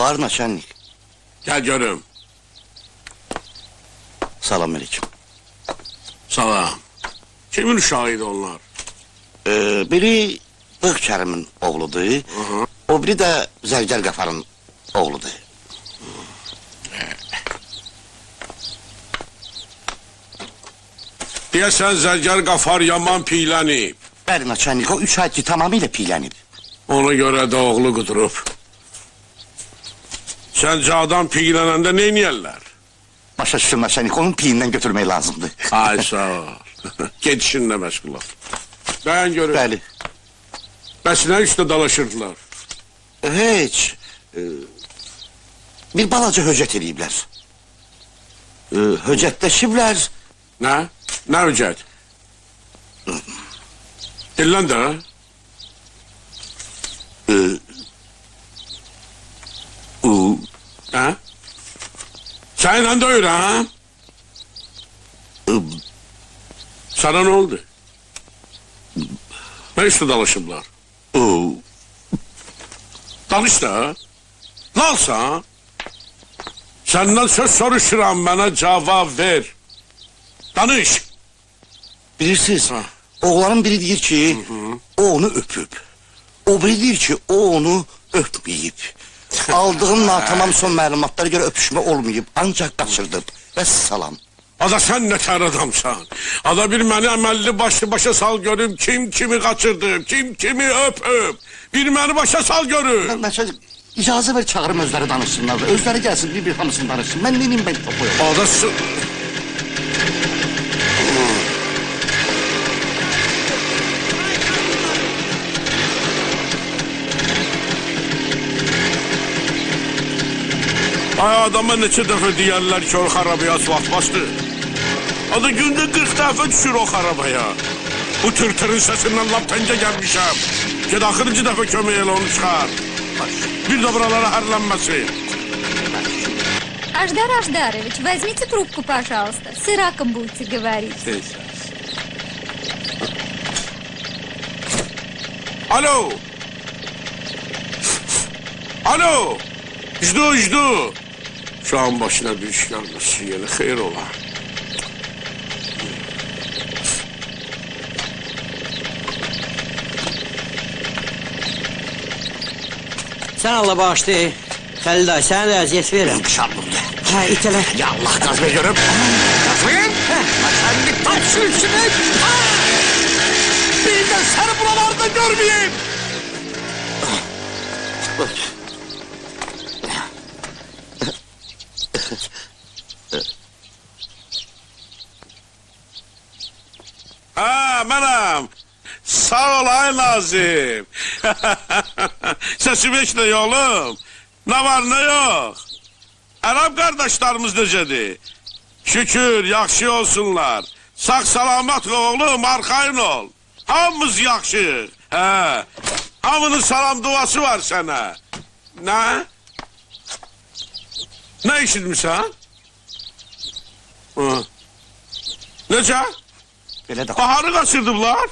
Olar naçənlik. Gel görüm. Salam aleyküm. Salam. Kimin uşağıydı onlar? Biri Bığ Kərimin oğludur. Hı. O biri de Zərgər Qafarın oğludur. Deyəsən Zərgər Qafar yaman piylənib. Bəli naçənlik, o 3 ay ki tamamilə piylənib. Ona göre de oğlu qudurub. Səncə adam piylənəndə neyniyərlər? Başa düşdüm naçənlik, onun piyindən götürmək lazımdır. Ay sağ ol. Gedişinlə məşğul ol. Dayan görüm. Bəli. Bəs nə üstə dalaşırdılar? Heç. Bir balaca höcət eləyiblər. Höcətləşiblər. Nə? Nə öcət? Dillən də. Hə? Səninlə döyürəm. Sana ne oldu? Ne üstü dalaşıblar? Danış da. Nalsan? Senden söz soruşuram, bana cevap ver. Danış. Bilirsiniz, oğlanın biri deyir ki, o onu öpüb. O biri deyir ki, o onu öpməyib. Aldığım natamam son məlumatlara göre öpüşmə olmayıb, ancak qaçırdım. Vəssalam. Ada sen ne tər adamsan? Ada bir məni əməlli başa sal görüm, kim kimi kaçırdı, kim kimi öpüb. Bir məni başa sal görüm. Naçənlik, icazə ver çağırım özləri danışsınlar. Özləri gəlsin, bir hamısını danışsın. Mən neyim ben topuyum. Ada Ay adama neçə dəfə deyərlər ki, o xarabaya asfalt bastı. Adı gündə 40 dəfə düşür o xarabaya. Bu tırtırın səsindən lap təncə gəlmişəm. Ged axırıncı dəfə kömək elə onu çıxar. Bir də buralara hərlənməsin. Аждар Аждарович, возьмите трубку, пожалуйста. С Ираком будете говорить. Alo. Alo. Jdu. Şu an başına bir iş gelmesin, yine hayır ola. Sən Allah bağışlı. Xəlil dayı, sənə də əziyyət verirəm. Şarlım ya. Hə, itələ. Ya Allah gaz ver görüm. Gaz verin. Naçənlik taş sürüsünü. Bir de seni buralarda görmeyeyim. Ha, mənəm. Sağ ol ay Nazim. Sesim heç nə oğlum. Ne var ne yok. Ərəb qardaşlarımız necədir? Şükür, yaxşı olsunlar. Sağ salamat oğlum, arxayın ol. Hamımız yaxşı. Hə. Hamının salam duası var sənə. Nə? Nə eşitmişsən? Necə? Belə də Baharı qaçırdıblar.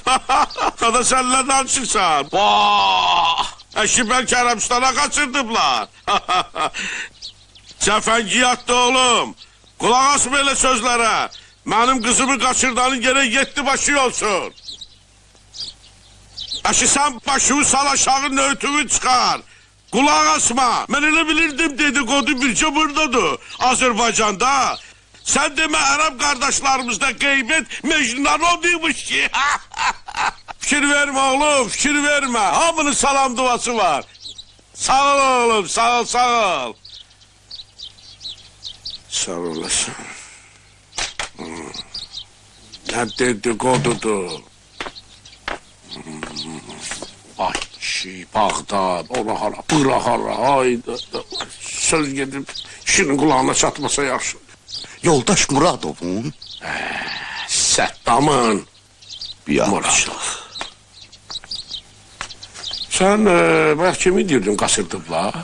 Kada sənlə danışırsan. Vah! Eşibel Kərəmstana qaçırdıblar. Cəfəngiyatdı oğlum. Kulaq asma elə sözlərə. Mənim qızımı qaçırdanın gerek yetti başı olsun. Sən başımı sal aşağı nöğütümü çıxar. Kulaq asma. Mən elə bilirdim dedikodu bircə buradadır. Azərbaycanda. Sen demə Ərəb qardaşlarımızda qeybət Mecnunlar oduymuş ki. Fikir verme oğlum, fikir verme. Hamının salam duası var. Sağ ol oğlum, sağ ol, sağ ol. Sağ olasın. Ne dedikodudur. Ay kişi, Bağdad, ona hara, bıra hara, hayda. Söz gedib, işinin kulağına çatmasa yaxşı. yoldaş Muradov'un Səddamın. Muradov. Sen kimi deyirdin qaçırdıblar?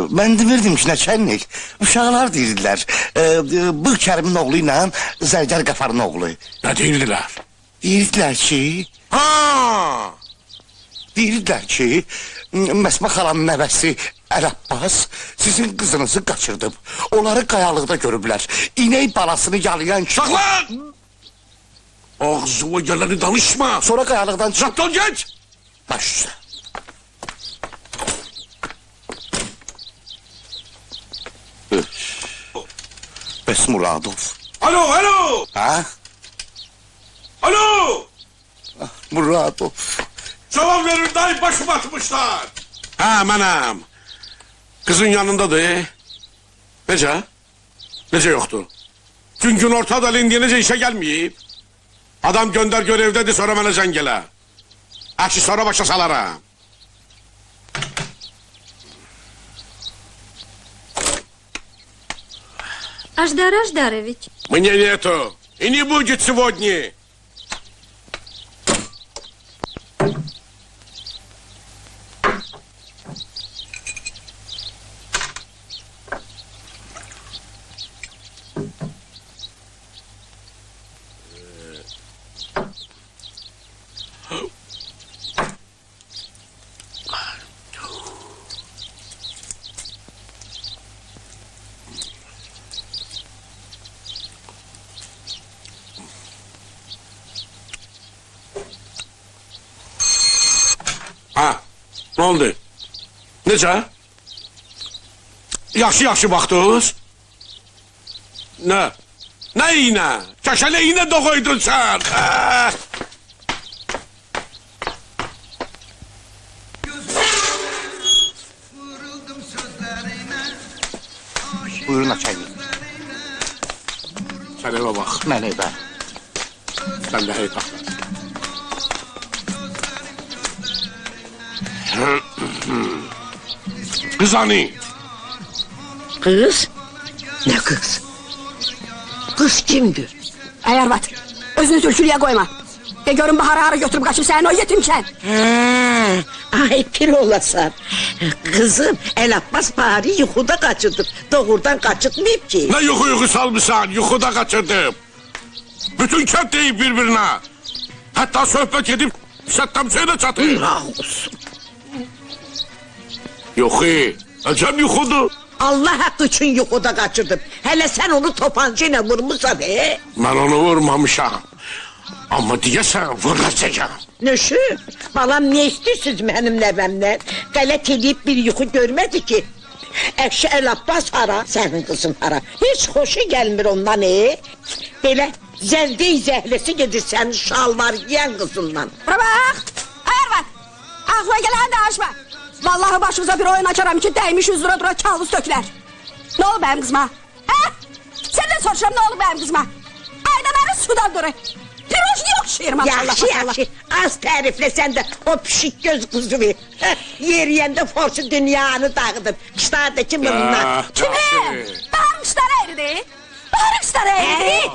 Ben demirdim ki naçənlik. Uşaqlar deyirdiler. Bığ Kərimin oğlu ilə Zərgər Qafarın oğlu. Ne deyirdiler? Deyirdiler ki, Ha! Məsmə xalanın nəvəsi Əl Abbas, sizin kızınızı kaçırdım. Onları kayalıkta görüblər. İnək balasını yalayan kişi... Saklan! Ağzıma geleni danışma. Sonra kayalıktan çık... Uzak ol geç. Baş üstə. Bəs Muradov. Alo, alo! Ha? Alo! Muradov. Cevap verin dayı, başım atmışlar. Ha, mənəm. Kızın yanındadır. Necə? Necə yoktu? Gün ortada indiyə necə işe gelmeyip? Adam gönder görevdedir, sonra mənə zəng elə. Əşi sonra başa salaram. Аждар Аждарович. Мне нету. И не будет сегодня. Ha, ne oldu? Necə? Yaxşı baxdınız? Nə? Nə iynə? Kəşələ iynə doğuydun sən. Ha? Buyurun açayım. Sən evə bax, Mən evə. sən də hey bax. Kız hani? Kız? Ne kız? Kız kimdir? Eğer bat, özünü sürçülüye koyma. De görün Bahar'ı hara götürüp kaçıp sen o yetimken. Ay pir olasan. Kızım El Abbas bari yuxuda kaçırdım. Doğrudan kaçırtmayıp ki. Ne yuxu salmışsan, yuxuda kaçırdım. Bütün kent deyip birbirine. Hatta sohbet edip şattam söyle çatır. Ah olsun. Yuxu, acem yuxudu. Allah hakkı için yuxuda kaçırdım. Hele sen onu topancayla vurmuşsan he? Ben onu vurmamışam. Ama diyesen vuracağım. Nöşü, balam ne istiyorsunuz benim nevemden? Galet edip bir yuxu görmedi ki. Ekşi El Abbas hara, senin kızın hara. Hiç hoşu gelmir ondan Böyle zevde zehlesi gedir senin şalvar yiyen kızından. Bura bak, eğer bat. Aklına gelen de açma. Vallahi başınıza bir oyun açarım ki değmiş 100 lira dura çalı söküler. Ne olur benim kızıma? He? Senden soracağım ne olur benim kızıma? Ayda beni sudan durur. Pirojni yok şiir maşallah. Yaxşı, yaxşı. Az təriflə sən də o pişik göz kızını. Yeriyəndə forsu dünyanı dağıdır. Kışlardakı mınlar. Kime? Bahar'ın kışları eridi. Bahar'ın kışları eridi.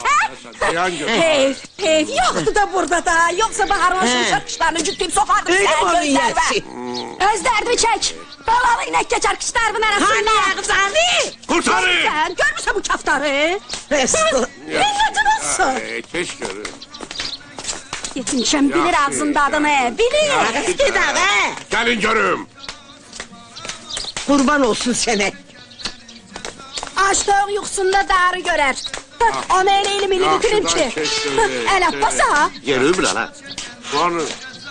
Dayan gör. Ev yoktu da burada da. Yoksa Bahar'ın o şimşek kışlarını cüttüyüp sokardım Öyle sen onu gözlerime. yersin. Özlerimi çek. Balalı inek geçer kışlarımın arasından. Hani ağzını? Kurtarın. Sen görmüşsün bu kaftarı. Resmi. Milletin olsun. Keşke. Yetimşen bilir Yaxşı, ağzının adını. Bilir. Ağız gedər he. Gelin görüm. Kurban olsun sənə. Açtığın yuxusunda darı görer. O meyleğini mini Yaxşı, bitirim daha ki. keşke öyle. El Abbas ha. Yeri bilen ha. Var mı?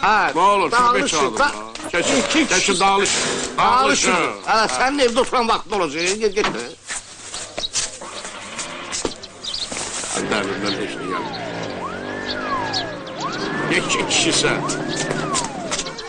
Ha, Ne olur köpek dağılışın, çalın. da- Keşin dağılışın. Dağılışın. Dağılışın. Ha, senin evde oturan vaktin olacak. Git. Derdimden hiç gelmedi. Ne kişi sen?